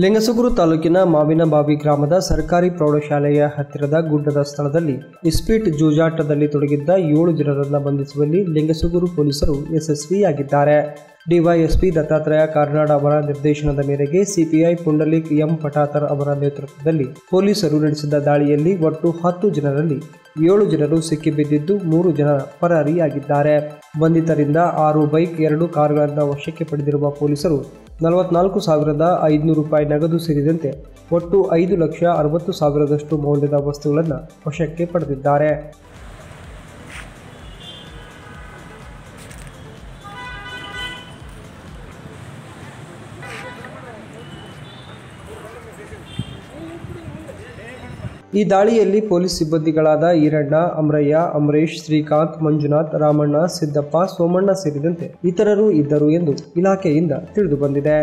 ಲಿಂಗಸೂಗೂರು ತಾಲೂಕಿನ ಮಾವಿನಬಾವಿ ಗ್ರಾಮದ ಸರ್ಕಾರಿ ಪ್ರೌಢಶಾಲೆಯ ಹತ್ತಿರದ ಗುಡ್ಡದ ಸ್ಥಳದಲ್ಲಿ ಇಸ್ಪೀಟ್ ಜೂಜಾಟದಲ್ಲಿ ತೊಡಗಿದ್ದ 7 ಜನರನ್ನು ಬಂಧಿಸುವಲ್ಲಿ ಲಿಂಗಸೂಗೂರು ಪೊಲೀಸರು ಯಶಸ್ವಿಯಾಗಿದ್ದಾರೆ. ಡಿವೈಎಸ್ಪಿ ದತ್ತಾತ್ರೇಯ ಕಾರ್ನಾಡ್ ಅವರ ನಿರ್ದೇಶನದ ಮೇರೆಗೆ ಸಿಪಿಐ ಪುಂಡಲಿಕ್ ಎಂ ಪಟಾತರ್ ಅವರ ನೇತೃತ್ವದಲ್ಲಿ ಪೊಲೀಸರು ನಡೆಸಿದ ದಾಳಿಯಲ್ಲಿ ಒಟ್ಟು 10 ಜನರಲ್ಲಿ 7 ಜನರು ಸಿಕ್ಕಿಬಿದ್ದಿದ್ದು 3 ಜನ ಪರಾರಿಯಾಗಿದ್ದಾರೆ. ಬಂಧಿತರಿಂದ 6 ಬೈಕ್ 2 ಕಾರುಗಳನ್ನು ವಶಕ್ಕೆ ಪಡೆದಿರುವ ಪೊಲೀಸರು 44,500 ರೂಪಾಯಿ ನಗದು ಸೇರಿದಂತೆ ಒಟ್ಟು 5,60,000 ಮೌಲ್ಯದ ವಸ್ತುಗಳನ್ನು ವಶಕ್ಕೆ ಪಡೆದಿದ್ದಾರೆ. ಈ ದಾಳಿಯಲ್ಲಿ ಪೊಲೀಸ್ ಸಿಬ್ಬಂದಿಗಳಾದ ಈರಣ್ಣ, ಅಮರಯ್ಯ, ಅಮರೇಶ್, ಶ್ರೀಕಾಂತ್, ಮಂಜುನಾಥ್, ರಾಮಣ್ಣ, ಸಿದ್ದಪ್ಪ, ಸೋಮಣ್ಣ ಸೇರಿದಂತೆ ಇತರರು ಇದ್ದರು ಎಂದು ಇಲಾಖೆಯಿಂದ ತಿಳಿದುಬಂದಿದೆ.